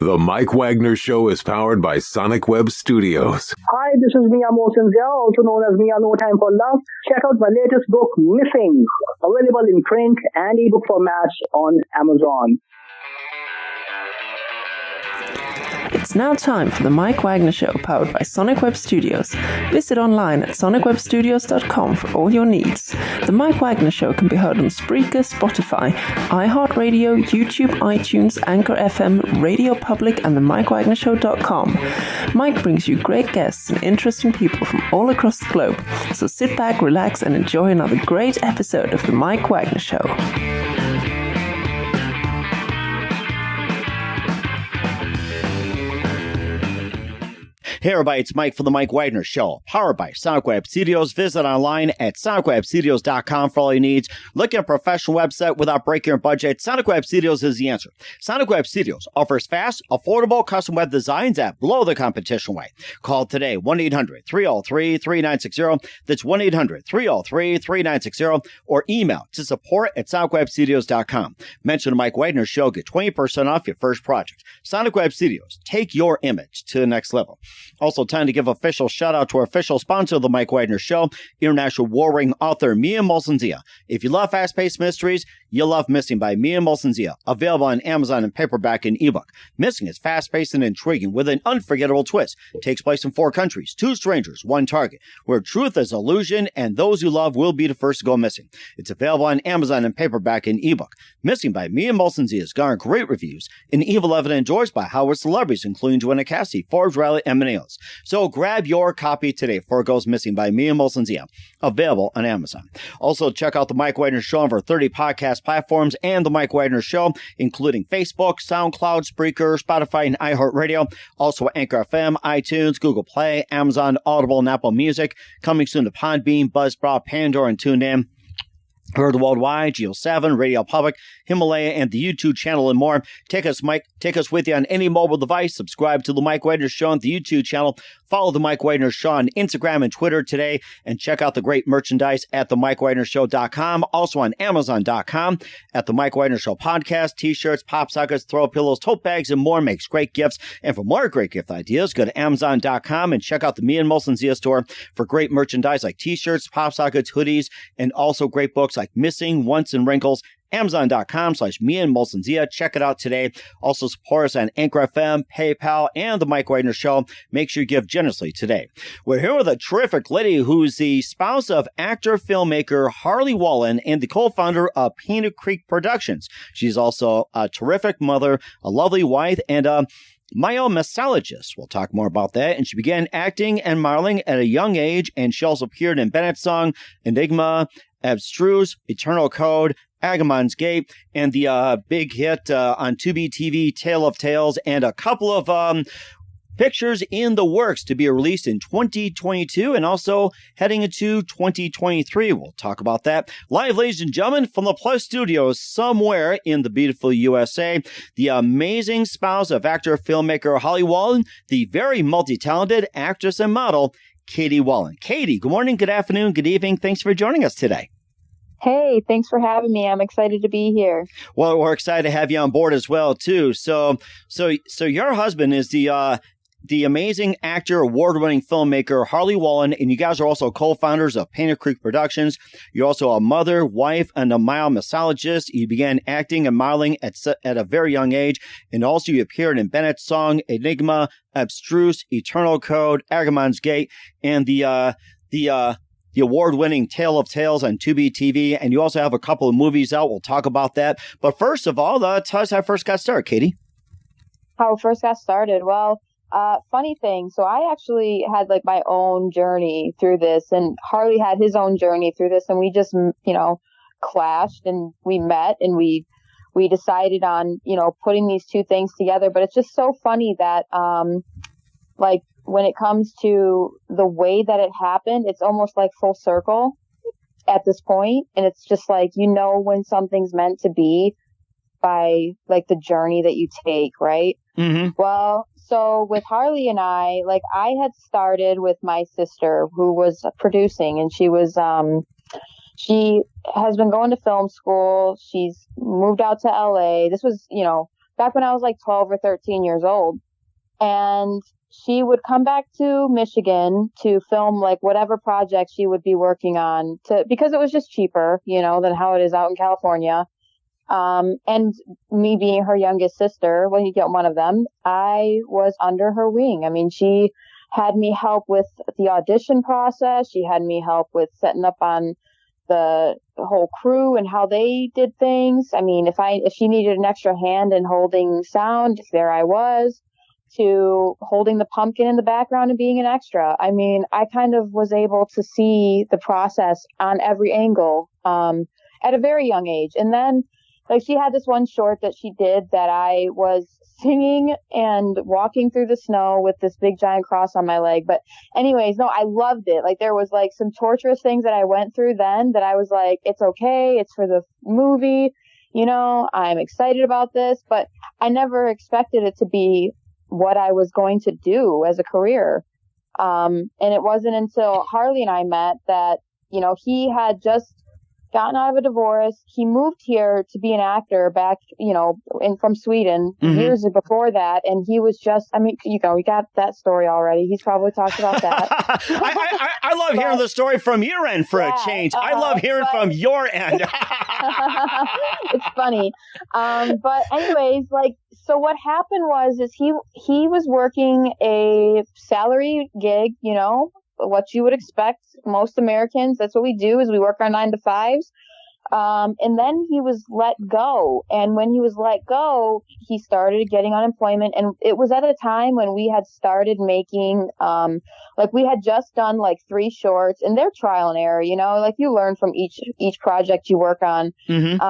The Mike Wagner Show is powered by Sonic Web Studios. Hi, this is Myomesologist, also known as Mia No Time for Love. Check out my latest book, Missing, available in print and ebook formats on Amazon. It's now time for the Mike Wagner Show, powered by Sonic Web Studios. Visit online at sonicwebstudios.com for all your needs. The Mike Wagner Show can be heard on Spreaker, Spotify, iHeartRadio, YouTube, iTunes, Anchor FM, Radio Public, and themikewagnershow.com. Mike brings you great guests and interesting people from all across the globe. So sit back, relax, and enjoy another great episode of the Mike Wagner Show. Hey everybody, it's Mike for the Mike Wagner Show, powered by Sonic Web Studios. Visit online at sonicwebstudios.com for all your needs. Look at a professional website without breaking your budget. Sonic Web Studios is the answer. Sonic Web Studios offers fast, affordable custom web designs that blow the competition away. Call today, 1-800-303-3960. That's 1-800-303-3960. Or email to support@sonicwebstudios.com. Mention the Mike Wagner Show, get 20% off your first project. Sonic Web Studios, take your image to the next level. Also, time to give official shout out to our official sponsor of the Mike Wagner Show, international warring author Myomesologist. If you love fast-paced mysteries, you'll love Missing by Myomesologist, available on Amazon in paperback and ebook. Missing is fast-paced and intriguing with an unforgettable twist. It takes place in 4 countries, 2 strangers, 1 target, where truth is illusion and those you love will be the first to go missing. It's available on Amazon in paperback and ebook. Missing by Myomesologist garnered great reviews and evil evident endorsed by Hollywood celebrities, including Joanna Cassidy, Forbes, Riley, and Manila. So grab your copy today before it goes missing by Myomesologist, available on Amazon. Also, check out the Mike Wagner Show on over 30 podcast platforms and the Mike Wagner Show, including Facebook, SoundCloud, Spreaker, Spotify, and iHeartRadio. Also, Anchor FM, iTunes, Google Play, Amazon, Audible, and Apple Music. Coming soon to Podbean, Buzzsprout, Pandora, and TuneIn. Heard worldwide, Geo7, Radio Public, Himalaya, and the YouTube channel and more. Take us with you on any mobile device. Subscribe to the Mike Wagner Show on the YouTube channel. Follow the Mike Wagner Show on Instagram and Twitter today. And check out the great merchandise at themikewagnershow.com. Also on Amazon.com. At the Mike Wagner Show podcast, t-shirts, pop sockets, throw pillows, tote bags, and more. Makes great gifts. And for more great gift ideas, go to Amazon.com and check out the Myomesologist store for great merchandise like t-shirts, pop sockets, hoodies, and also great books like Missing, Once, and Wrinkles. Amazon.com/Myomesologist. Check it out today. Also support us on Anchor FM, PayPal, and the Mike Wagner Show. Make sure you give generously today. We're here with a terrific lady who's the spouse of actor-filmmaker Harley Wallen and the co-founder of Painted Creek Productions. She's also a terrific mother, a lovely wife, and a Myomesologist. We'll talk more about that. And she began acting and modeling at a young age, and she also appeared in Bennett's Song, Enigma, Abstruse, Eternal Code, Agamon's Gate, and the big hit on Tubi TV, Tale of Tales, and a couple of pictures in the works to be released in 2022 and also heading into 2023. We'll talk about that. Live, ladies and gentlemen, from the Plus Studios somewhere in the beautiful USA, the amazing spouse of actor-filmmaker Harley Wallen, the very multi-talented actress and model, Kaiti Wallen. Kaiti, good morning, good afternoon, good evening. Thanks for joining us today. Hey, thanks for having me. I'm excited to be here. Well, we're excited to have you on board as well, too. So your husband is the amazing actor, award-winning filmmaker, Harley Wallen, and you guys are also co-founders of Painted Creek Productions. You're also a mother, wife, and a Myomesologist. You began acting and modeling at a very young age, and also you appeared in Bennett's Song, Enigma, Abstruse, Eternal Code, Agamon's Gate, and the award-winning Tale of Tales on Tubi TV, and you also have a couple of movies out. We'll talk about that. But first of all, tell us how it first got started, Kaiti. How it first got started? Well, funny thing. So I actually had like my own journey through this, and Harley had his own journey through this, and we just, clashed and we met and we decided on, putting these two things together. But it's just so funny that, when it comes to the way that it happened, it's almost like full circle at this point. And it's just like, when something's meant to be by like the journey that you take, right? Mm-hmm. Well, so with Harley and I had started with my sister who was producing, and she has been going to film school. She's moved out to LA. This was, back when I was like 12 or 13 years old. And she would come back to Michigan to film like whatever project she would be working on because it was just cheaper, than how it is out in California. And me being her youngest sister, when you get one of them, I was under her wing. I mean, she had me help with the audition process. She had me help with setting up on the whole crew and how they did things. I mean, if she needed an extra hand in holding sound, there I was, to holding the pumpkin in the background and being an extra. I mean, I kind of was able to see the process on every angle, at a very young age. And then, like, she had this one short that she did that I was singing and walking through the snow with this big giant cross on my leg. But anyways, no, I loved it. Like, there was like some torturous things that I went through then that I was like, it's okay. It's for the movie. I'm excited about this, but I never expected it to be what I was going to do as a career. And it wasn't until Harley and I met that, he had just gotten out of a divorce. He moved here to be an actor back, from Sweden years before that. And he was just, we got that story already. He's probably talked about that. I love hearing the story from your end for a change. I love hearing from your end. It's funny. But anyways, so what happened is he was working a salary gig, what you would expect. Most Americans, that's what we do, is we work our 9 to 5s. And then he was let go. And when he was let go, he started getting unemployment. And it was at a time when we had started making, we had just done 3 shorts, and they're trial and error, you learn from each project you work on. And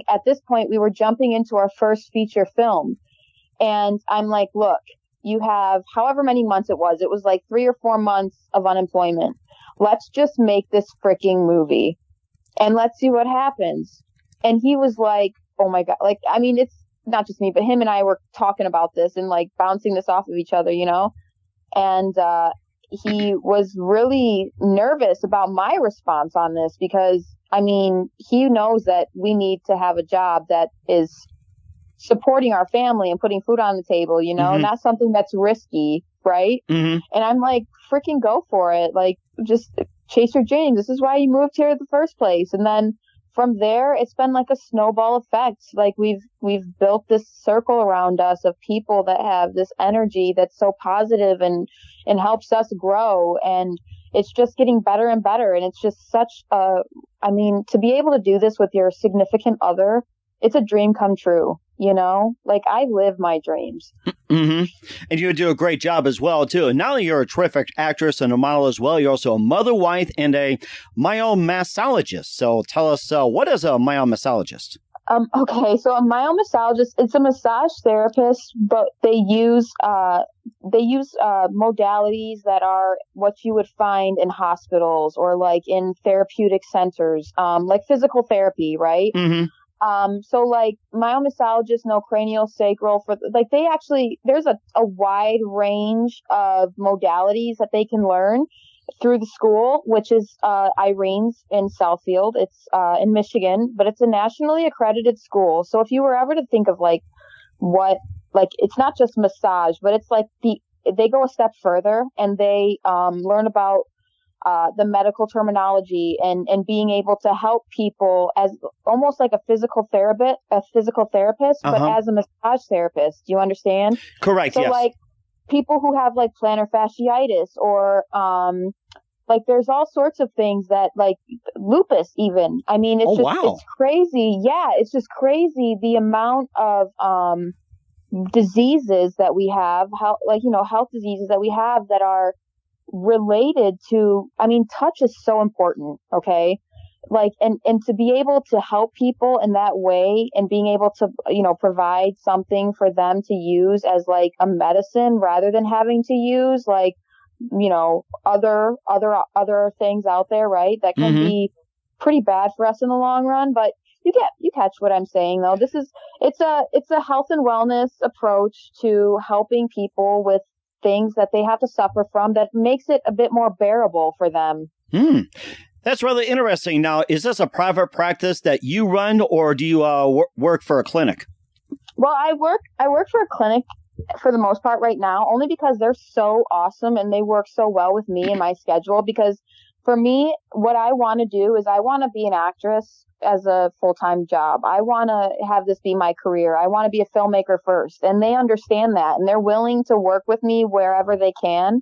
at this point, we were jumping into our first feature film. And I'm like, look, you have however many months it was 3 or 4 months of unemployment. Let's just make this freaking movie and let's see what happens. And he was like, oh my God. It's not just me, but him and I were talking about this and bouncing this off of each other, and, he was really nervous about my response on this because, he knows that we need to have a job that is supporting our family and putting food on the table, not something that's risky, right? And I'm like, freaking go for it. Just chase your dreams. This is why you moved here in the first place. And then from there, it's been like a snowball effect. We've built this circle around us of people that have this energy that's so positive and helps us grow. And it's just getting better and better. And it's just such to be able to do this with your significant other, it's a dream come true. I live my dreams. And you do a great job as well, too. And not only you're a terrific actress and a model as well, you're also a mother, wife, and a myomesologist. So tell us, what is a myomesologist? Okay, so a myomesologist, it's a massage therapist, but they use modalities that are what you would find in hospitals or in therapeutic centers, like physical therapy, right? So myomesologist, no cranial sacral there's a wide range of modalities that they can learn through the school, which is Irene's in Southfield. It's in Michigan, but it's a nationally accredited school. So if you were ever to think of it's not just massage, but it's they go a step further and they learn about the medical terminology and being able to help people as almost like a physical therapist, but as a massage therapist. Do you understand? Correct. So yes. People who have plantar fasciitis or there's all sorts of things that lupus even. It's crazy. Yeah, it's just crazy the amount of diseases that we have, health diseases that we have that are related to, touch is so important. Okay. And to be able to help people in that way and being able to, provide something for them to use as a medicine rather than having to use other things out there, right? That can be pretty bad for us in the long run, but you catch what I'm saying though. It's a health and wellness approach to helping people with things that they have to suffer from that makes it a bit more bearable for them. That's really interesting. Now, is this a private practice that you run or do you work for a clinic? Well, I work for a clinic for the most part right now, only because they're so awesome and they work so well with me and my schedule. Because for me, what I want to do is I want to be an actress as a full-time job. I want to have this be my career. I want to be a filmmaker first, and they understand that, and they're willing to work with me wherever they can.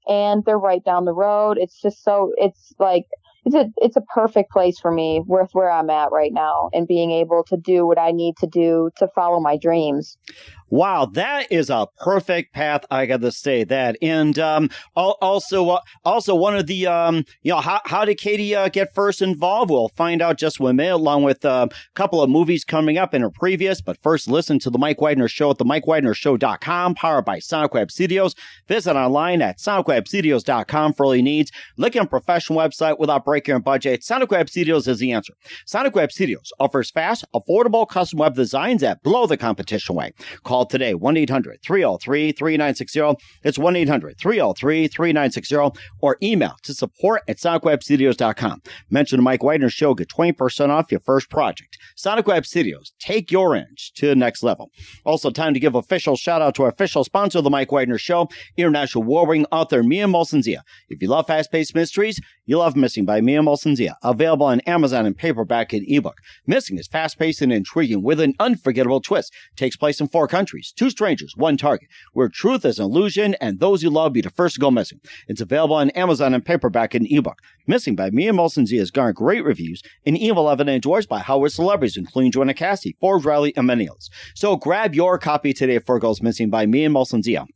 And they're right down the road. It's just so, it's like, it's a perfect place for me with where I'm at right now and being able to do what I need to do to follow my dreams. Wow, that is a perfect path. I got to say that. And also one of the how did Kaiti get first involved? We'll find out just one minute, along with a couple of movies coming up in her previous. But first, listen to the Mike Wagner Show at themikewagnershow.com, powered by Sonic Web Studios. Visit online at sonicwebstudios.com for all your needs. Looking at a professional website without breaking your budget? Sonic Web Studios is the answer. Sonic Web Studios offers fast, affordable custom web designs that blow the competition away. Call today, 1-800-303-3960. It's 1-800-303-3960, or email to support@sonicwebstudios.com. Mention the Mike Wagner Show, get 20% off your first project. Sonic Web Studios, take your image to the next level. Also, time to give official shout out to our official sponsor of the Mike Wagner Show, international war-winning author Myomesologist. If you love fast-paced mysteries, you love Missing by Myomesologist. Available on Amazon in paperback and ebook. Missing is fast-paced and intriguing with an unforgettable twist. Takes place in 4 countries, 2 strangers, 1 target, where truth is an illusion and those you love be the first to go missing. It's available on Amazon in paperback and ebook. Missing by Myomesologist has garnered great reviews and even been endorsed by Hollywood celebrities, including Joanna Cassie, Forbes Riley, and many others. So grab your copy today for Goes Missing by Myomesologist.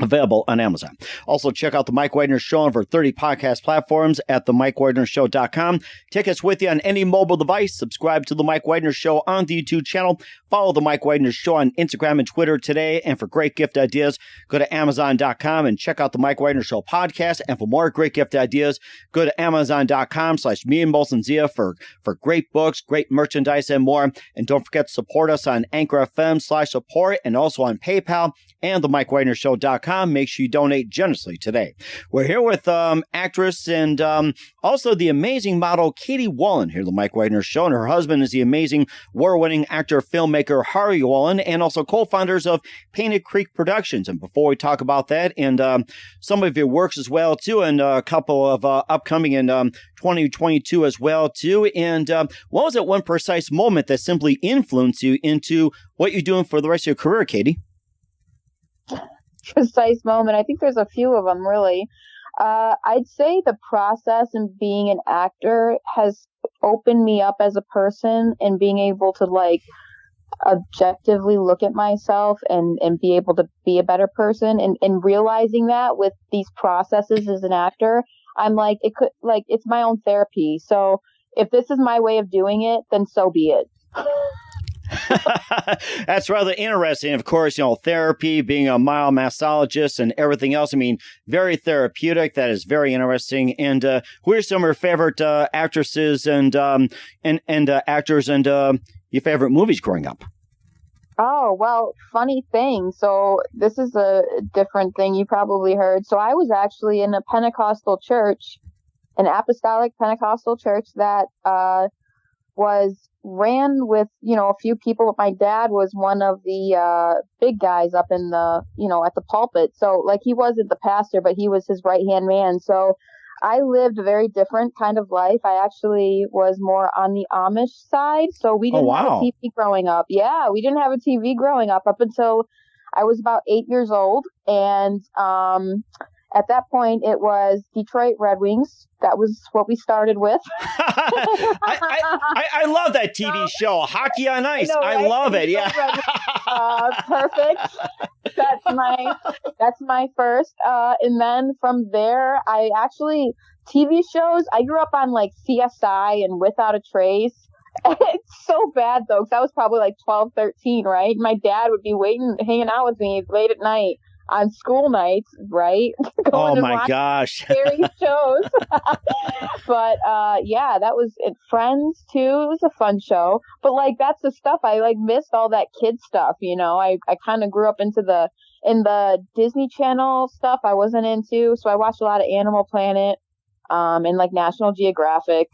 Available on Amazon. Also, check out the Mike Wagner Show on over 30 podcast platforms at themikewagnershow.com. Take us with you on any mobile device. Subscribe to the Mike Wagner Show on the YouTube channel. Follow the Mike Wagner Show on Instagram and Twitter today. And for great gift ideas, go to Amazon.com and check out the Mike Wagner Show podcast. And for more great gift ideas, go to Amazon.com/Myomesologist for great books, great merchandise, and more. And don't forget to support us on Anchor FM/support and also on PayPal and the MikeWagnerShow.com. Make sure you donate generously today. We're here with actress and also the amazing model Kaiti Wallen here at the Mike Wagner Show, and her husband is the amazing award-winning actor filmmaker Harry Wallen, and also co-founders of Painted Creek Productions. And before we talk about that and some of your works as well too, and a couple of upcoming in 2022 as well too, and what was that one precise moment that simply influenced you into what you're doing for the rest of your career, Kaiti? Precise moment. I think there's a few of them, really. I'd say the process and being an actor has opened me up as a person, and being able to objectively look at myself and be able to be a better person, and realizing that with these processes as an actor, I'm it's my own therapy. So if this is my way of doing it, then so be it. That's rather interesting. Of course, therapy, being a myomesologist and everything else. I mean, very therapeutic. That is very interesting. And who are some of your favorite actresses and actors and your favorite movies growing up? Oh, well, funny thing. So this is a different thing you probably heard. So I was actually in a Pentecostal church, an apostolic Pentecostal church that was ran with, a few people, but my dad was one of the big guys up in the, at the pulpit. So he wasn't the pastor, but he was his right-hand man. So I lived a very different kind of life. I actually was more on the Amish side. So we didn't have a TV growing up. Yeah, we didn't have a TV growing up until I was about 8 years old. And at that point, it was Detroit Red Wings. That was what we started with. I love that TV show, Hockey on Ice. I love it. Yeah. Perfect. That's my first. And then from there, I actually TV shows. I grew up on CSI and Without a Trace. It's so bad though, because I was probably 12, 13, right? My dad would be hanging out with me late at night on school nights, right? Oh my gosh. Scary shows. But yeah, that was it. Friends too. It was a fun show. But that's the stuff I missed, all that kid stuff, I kind of grew up in the Disney Channel stuff I wasn't into. So I watched a lot of Animal Planet and National Geographic.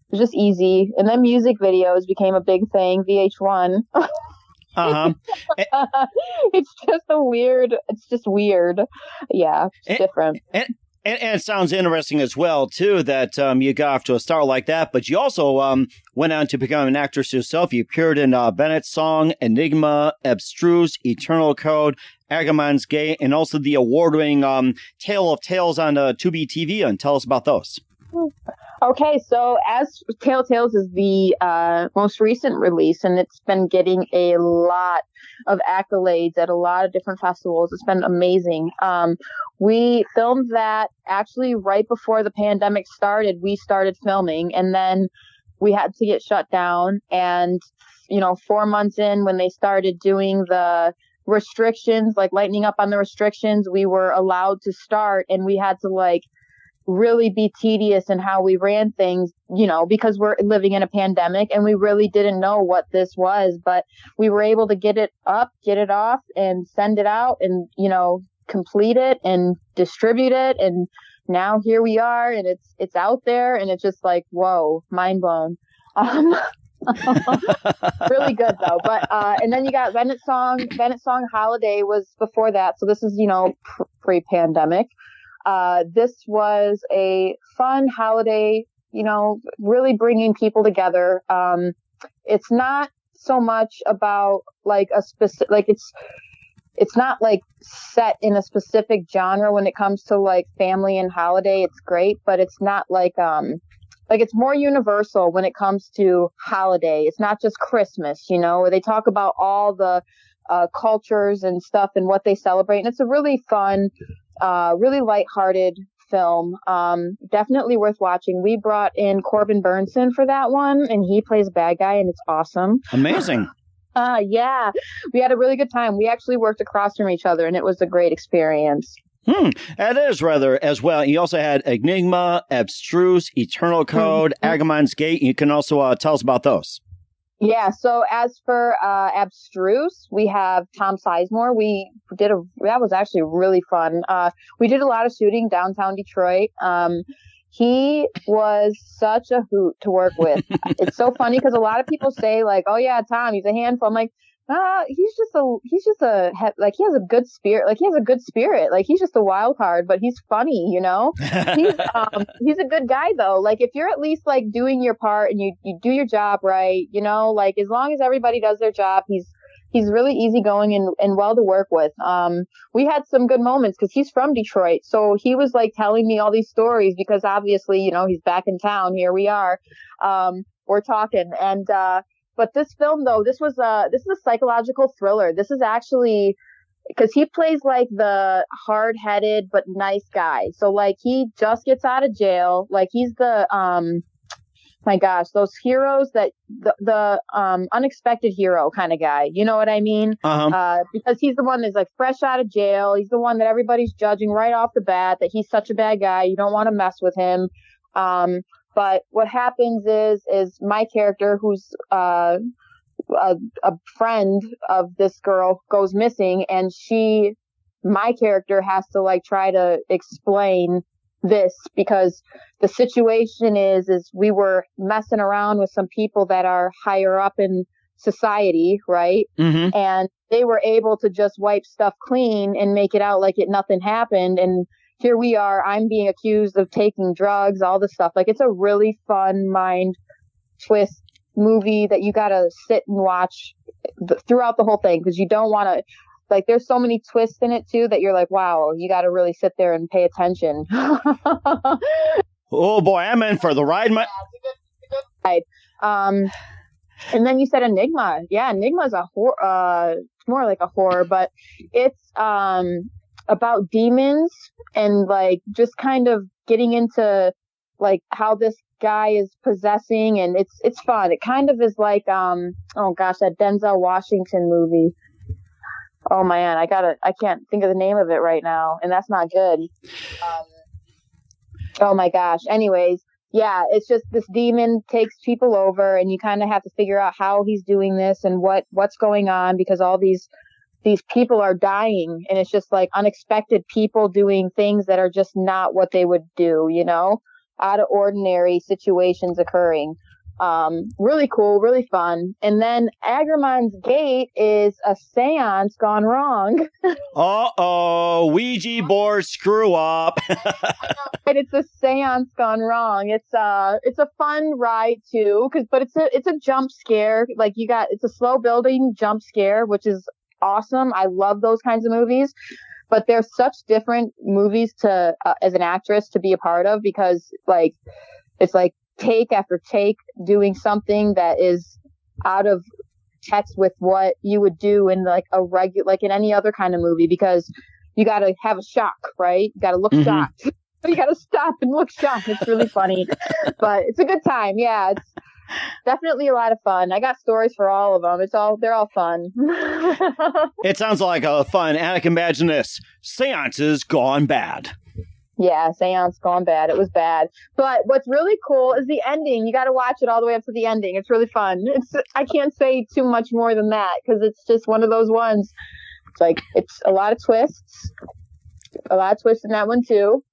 It was just easy. And then music videos became a big thing, VH1. Uh-huh. It's just weird. Yeah, it's different. And it sounds interesting as well, too, that you got off to a start like that. But you also went on to become an actress yourself. You appeared in Bennett's Song, Enigma, Abstruse, Eternal Code, Agamon's Gate, and also the award-winning Tale of Tales on Tubi TV. And tell us about those. Okay, so as Tale of Tales is the most recent release, and it's been getting a lot of accolades at a lot of different festivals. It's been amazing. We filmed that actually right before the pandemic started. We started filming, and then we had to get shut down. And, 4 months in, when they started doing the restrictions, like lightening up on the restrictions, we were allowed to start, and we had to really be tedious in how we ran things, because we're living in a pandemic and we really didn't know what this was, but we were able to get it up, get it off, and send it out and, complete it and distribute it. And now here we are, and it's out there, and it's just whoa, mind blown. Really good though. But and then you got Bennett's Song Holiday was before that. So this is, pre-pandemic. This was a fun holiday, really bringing people together. It's not so much about a specific, it's not set in a specific genre when it comes to family and holiday. It's great, but it's not it's more universal when it comes to holiday. It's not just Christmas, where they talk about all the cultures and stuff and what they celebrate. And it's a really fun, really lighthearted film. Definitely worth watching. We brought in Corbin Burnson for that one, and he plays a bad guy, and it's awesome. Amazing. Yeah, we had a really good time. We actually worked across from each other, and it was a great experience. That is rather as well. You also had Enigma, Abstruse, Eternal Code, Agamon's Gate. You can also tell us about those. Yeah, so as for Abstruse, we have Tom Sizemore. That was actually really fun. We did a lot of shooting downtown Detroit. He was such a hoot to work with. It's so funny because a lot of people say oh yeah, Tom, he's a handful. I'm like, he has a good spirit. He has a good spirit. He's just a wild card, but he's funny, He's a good guy though. If you're at least doing your part and you do your job right, as long as everybody does their job, he's really easygoing and well to work with. We had some good moments because he's from Detroit. So he was telling me all these stories because obviously, he's back in town. Here we are. We're talking. And, but this film though, this is a psychological thriller. This is actually because he plays the hard-headed but nice guy. So he just gets out of jail. He's the, my gosh, those heroes that the unexpected hero kind of guy. You know what I mean? Because he's the one that's fresh out of jail. He's the one that everybody's judging right off the bat that he's such a bad guy. You don't want to mess with him. But what happens is my character, who's a friend of this girl, goes missing, and my character has to try to explain this because the situation is we were messing around with some people that are higher up in society, right? Mm-hmm. And they were able to just wipe stuff clean and make it out nothing happened. And here we are, I'm being accused of taking drugs, all this stuff. It's a really fun mind twist movie that you gotta sit and watch throughout the whole thing because you don't want to, there's so many twists in it too that you're wow, you gotta really sit there and pay attention. Oh boy, I'm in for the ride. Ride. And then you said Enigma. Yeah, Enigma's a horror, more like a horror, but it's about demons and just kind of getting into how this guy is possessing, and it's fun. It kind of is oh gosh, that Denzel Washington movie. Oh man, I can't think of the name of it right now, and that's not good. Oh my gosh. Anyways, yeah, it's just this demon takes people over, and you kind of have to figure out how he's doing this and what's going on because all these people are dying, and it's just unexpected people doing things that are just not what they would do, out of ordinary situations occurring. Really cool, really fun. And then Agrimon's Gate is a seance gone wrong. Uh-oh, Ouija board screw up. And it's a seance gone wrong. It's a fun ride too, but it's a jump scare. Like it's a slow building jump scare, which is awesome. I love those kinds of movies. But they're such different movies to as an actress to be a part of, because like it's like take after take doing something that is out of text with what you would do in like in any other kind of movie, because you got to have a shock, right? You got to look shocked. You got to stop and look shocked. It's really funny, but it's a good time. Yeah, it's definitely a lot of fun. I got stories for all of them. They're all fun. It sounds like a fun, and I can imagine this. Seances gone bad. Yeah, seance gone bad. It was bad. But what's really cool is the ending. You got to watch it all the way up to the ending. It's really fun. I can't say too much more than that, because it's just one of those ones. It's like, it's a lot of twists. A lot of twists in that one too.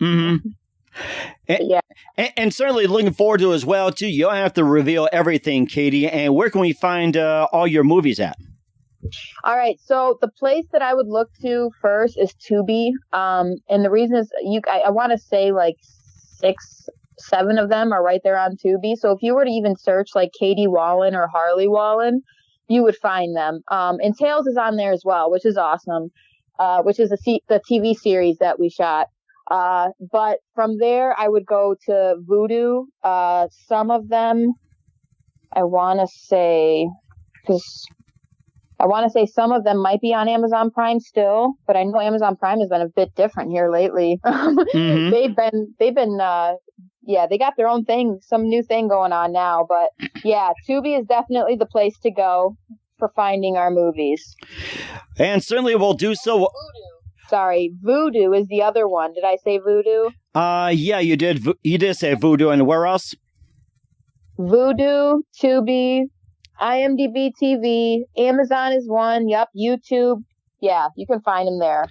Mm-hmm. Yeah. And certainly looking forward to as well, too. You don't have to reveal everything, Kaiti. And where can we find all your movies at? All right. So the place that I would look to first is Tubi. And the reason is I want to say like 6, 7 of them are right there on Tubi. So if you were to even search like Kaiti Wallen or Harley Wallen, you would find them. And Tales is on there as well, which is awesome. Which is the TV series that we shot. But from there, I would go to Vudu. Some of them, I want to say some of them might be on Amazon Prime still, but I know Amazon Prime has been a bit different here lately. Mm-hmm. They've been, they got their own thing, some new thing going on now. But yeah, Tubi is definitely the place to go for finding our movies. And certainly we'll do so. Sorry, Vudu is the other one. Did I say Vudu? Yeah, you did. You did say Vudu, and where else? Vudu, Tubi, IMDb TV, Amazon is one. Yep, YouTube. Yeah, you can find them there.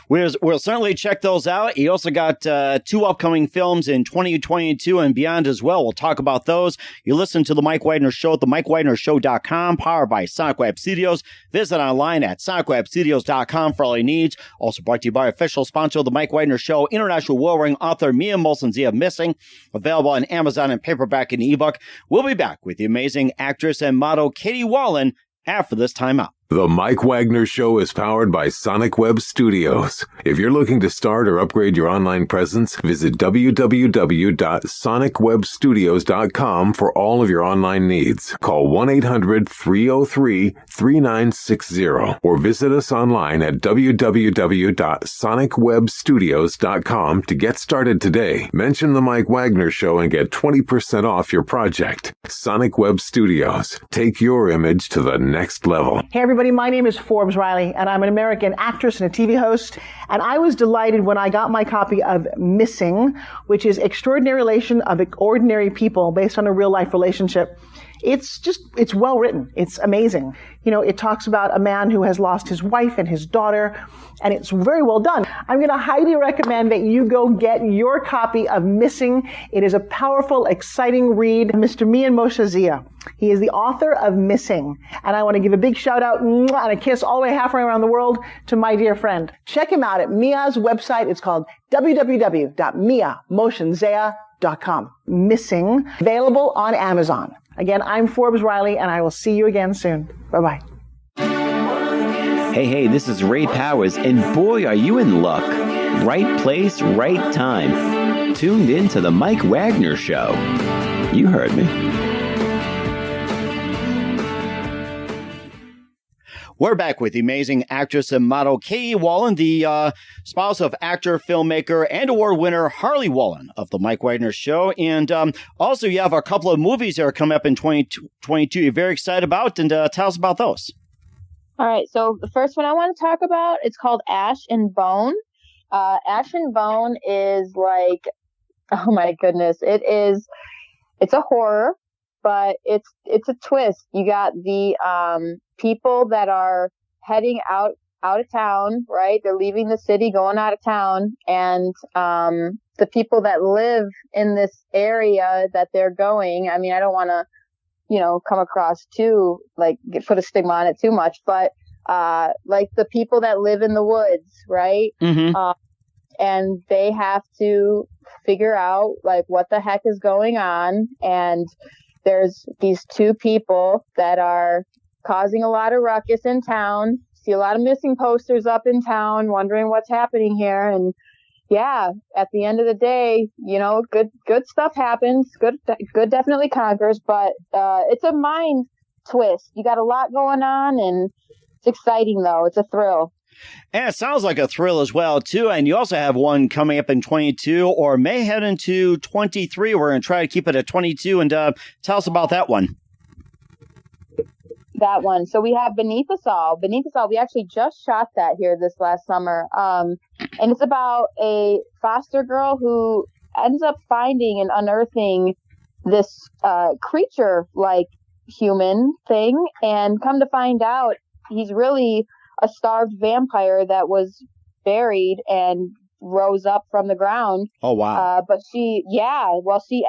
We'll certainly check those out. You also got 2 upcoming films in 2022 and beyond as well. We'll talk about those. You listen to The Mike Wagner Show at themikewagnershow.com, powered by Sonic Web Studios. Visit online at sonicwebstudios.com for all your needs. Also brought to you by official sponsor of The Mike Wagner Show, international will-ring author Myomesologist Missing, available on Amazon and paperback and ebook. We'll be back with the amazing actress and model Kaiti Wallen after this time out. The Mike Wagner Show is powered by Sonic Web Studios. If you're looking to start or upgrade your online presence, visit www.sonicwebstudios.com for all of your online needs. Call 1-800-303-3960 or visit us online at www.sonicwebstudios.com to get started today. Mention The Mike Wagner Show and get 20% off your project. Sonic Web Studios. Take your image to the next level. Hey everybody, my name is Forbes Riley, and I'm an American actress and a TV host. And I was delighted when I got my copy of Missing, which is Extraordinary Relation of Ordinary People based on a real-life relationship. It's well written. It's amazing. You know, it talks about a man who has lost his wife and his daughter, and it's very well done. I'm going to highly recommend that you go get your copy of Missing. It is a powerful, exciting read. Mr. Myomesologist. He is the author of Missing. And I want to give a big shout out and a kiss all the way halfway around the world to my dear friend. Check him out at Mia's website. It's called www.miamotionzea.com. Missing, available on Amazon. Again, I'm Forbes Riley, and I will see you again soon. Bye-bye. Hey, this is Ray Powers, and boy, are you in luck. Right place, right time. Tuned in to The Mike Wagner Show. You heard me. We're back with the amazing actress and model Kaiti Wallen, the spouse of actor, filmmaker, and award winner Harley Wallen of The Mike Wagner Show. And also, you have a couple of movies that are coming up in 2022 you're very excited about, and tell us about those. All right, so the first one I want to talk about, it's called Ash and Bone. Ash and Bone is like, oh my goodness, it's a horror, but it's a twist. You got the people that are heading out out of town, right? They're leaving the city, going out of town. And the people that live in this area that they're going, I mean, I don't want to, come across too, like, put a stigma on it too much, but like the people that live in the woods, right? Mm-hmm. And they have to figure out, like, what the heck is going on. And there's these two people that are causing a lot of ruckus in town. See a lot of missing posters up in town, wondering what's happening here. And yeah, at the end of the day, good stuff happens. Good definitely conquers, but it's a mind twist. You got a lot going on, and it's exciting though. It's a thrill. And it sounds like a thrill as well, too. And you also have one coming up in 22 or may head into 23. We're going to try to keep it at 22. And tell us about that one. That one. So we have Beneath Us All. Beneath Us All, we actually just shot that here this last summer. And it's about a foster girl who ends up finding and unearthing this creature-like human thing. And come to find out, he's really a starved vampire that was buried and rose up from the ground. Oh, wow. But she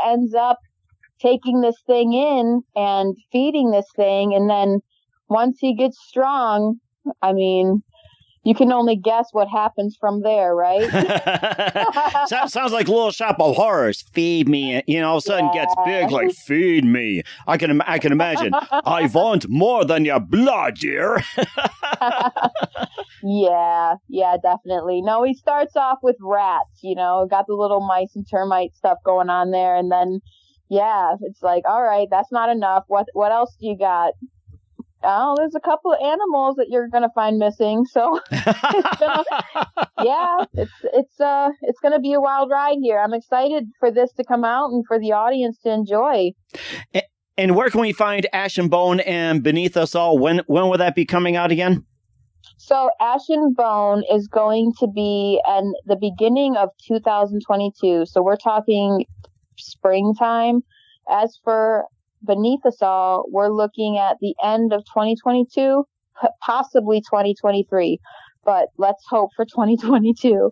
ends up taking this thing in and feeding this thing. And then once he gets strong, I mean, you can only guess what happens from there, right? Sounds like Little Shop of Horrors. Feed me, all of a sudden gets big, like, feed me. I can imagine. I want more than your blood, dear. Yeah, definitely. No, he starts off with rats, got the little mice and termite stuff going on there. And then, yeah, it's like, all right, that's not enough. What else do you got? Oh, there's a couple of animals that you're gonna find missing. So it's gonna be a wild ride here. I'm excited for this to come out and for the audience to enjoy. And where can we find Ash and Bone and Beneath Us All? When will that be coming out again? So Ash and Bone is going to be in the beginning of 2022. So we're talking springtime. As for Beneath Us All, we're looking at the end of 2022, possibly 2023, but let's hope for 2022.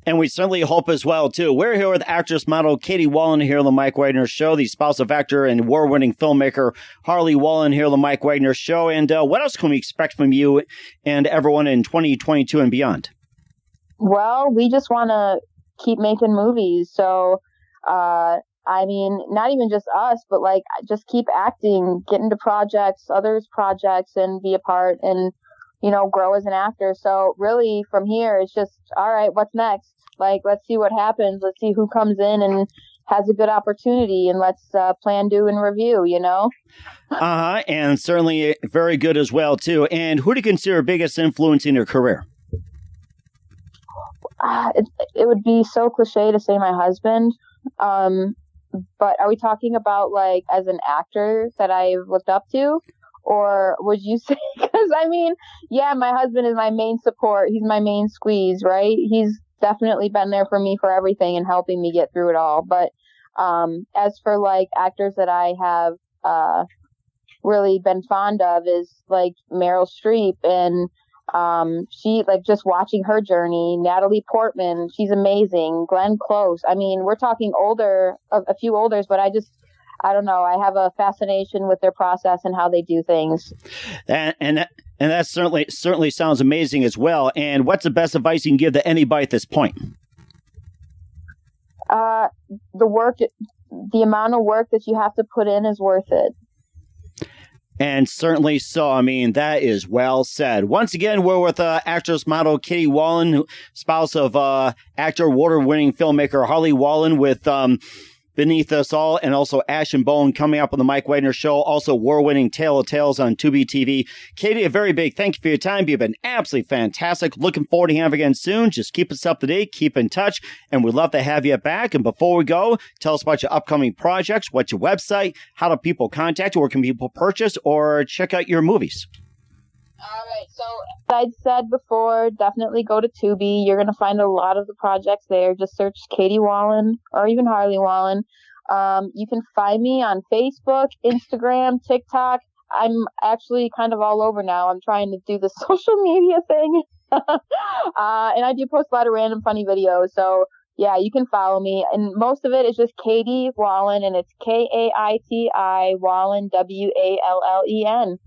And we certainly hope as well, too. We're here with actress model Kaiti Wallen here on the Mike Wagner Show, the spouse of actor and award-winning filmmaker Harley Wallen here on the Mike Wagner Show. And what else can we expect from you and everyone in 2022 and beyond? Well, we just want to keep making movies. So, I mean, not even just us, but like just keep acting, get into others' projects, and be a part and, grow as an actor. So really from here, it's just, all right, what's next? Like, let's see what happens. Let's see who comes in and has a good opportunity, and let's plan, do, and review, And certainly very good as well, too. And who do you consider biggest influence in your career? It would be so cliche to say my husband. But are we talking about, like, as an actor that I've looked up to? Or would you say, because I mean, yeah, my husband is my main support. He's my main squeeze, right? He's definitely been there for me for everything and helping me get through it all. But as for like actors that I have really been fond of is like Meryl Streep, and she, like, just watching her journey. Natalie Portman, she's amazing. Glenn Close. I mean, we're talking older, a few olders, but I don't know. I have a fascination with their process and how they do things. And that certainly sounds amazing as well. And what's the best advice you can give to anybody at this point? The amount of work that you have to put in is worth it. And certainly so. I mean, that is well said. Once again, we're with actress model Kaiti Wallen, spouse of actor, award-winning filmmaker Harley Wallen, with Beneath Us All, and also Ash and Bone coming up on the Mike Wagner Show. Also, war-winning Tale of Tales on Tubi TV. Kaiti, a very big thank you for your time. You've been absolutely fantastic. Looking forward to having you again soon. Just keep us up to date, keep in touch, and we'd love to have you back. And before we go, tell us about your upcoming projects, what's your website, how do people contact you, where can people purchase or check out your movies? All right. So, as I said before, definitely go to Tubi. You're going to find a lot of the projects there. Just search Kaiti Wallen or even Harley Wallen. You can find me on Facebook, Instagram, TikTok. I'm actually kind of all over now. I'm trying to do the social media thing. And I do post a lot of random funny videos. So yeah, you can follow me. And most of it is just Kaiti Wallen, and it's Kaiti Wallen, Wallen.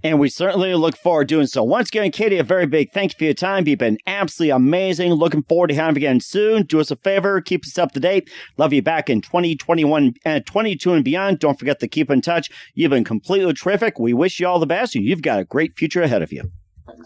And we certainly look forward to doing so. Once again, Kaiti, a very big thank you for your time. You've been absolutely amazing. Looking forward to having you again soon. Do us a favor. Keep us up to date. Love you back in 2021 and 22 and beyond. Don't forget to keep in touch. You've been completely terrific. We wish you all the best, and you've got a great future ahead of you.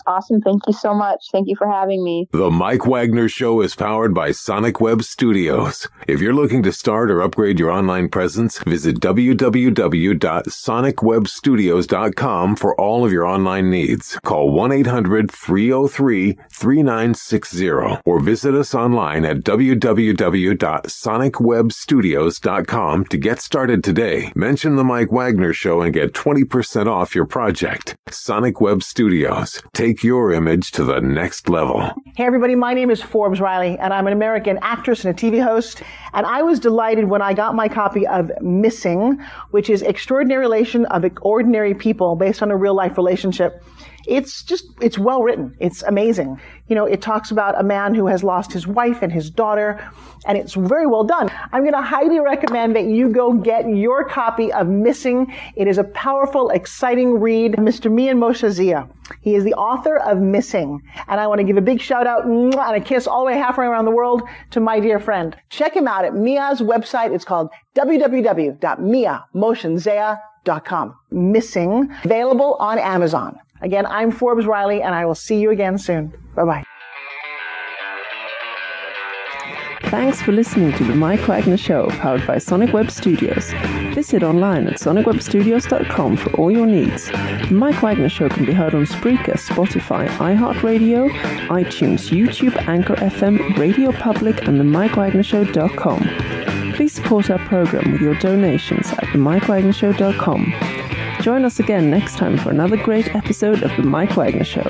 Awesome. Thank you so much. Thank you for having me. The Mike Wagner Show is powered by Sonic Web Studios. If you're looking to start or upgrade your online presence, visit www.sonicwebstudios.com for all of your online needs. Call 1-800-303-3960 or visit us online at www.sonicwebstudios.com to get started today. Mention the Mike Wagner Show and get 20% off your project. Sonic Web Studios. Take your image to the next level. Hey everybody, my name is Forbes Riley, and I'm an American actress and a TV host. And I was delighted when I got my copy of Missing, which is Extraordinary Relation of Ordinary People based on a real life relationship. It's well written. It's amazing. You know, it talks about a man who has lost his wife and his daughter, and it's very well done. I'm going to highly recommend that you go get your copy of Missing. It is a powerful, exciting read. Mr. Myomesologist. He is the author of Missing. And I want to give a big shout out and a kiss all the way halfway around the world to my dear friend. Check him out at Mia's website. It's called www.miamotionsea.com. Missing, available on Amazon. Again, I'm Forbes Riley, and I will see you again soon. Bye-bye. Thanks for listening to The Mike Wagner Show, powered by Sonic Web Studios. Visit online at sonicwebstudios.com for all your needs. The Mike Wagner Show can be heard on Spreaker, Spotify, iHeartRadio, iTunes, YouTube, Anchor FM, Radio Public, and themikewagnershow.com. Please support our program with your donations at themikewagnershow.com. Join us again next time for another great episode of The Mike Wagner Show.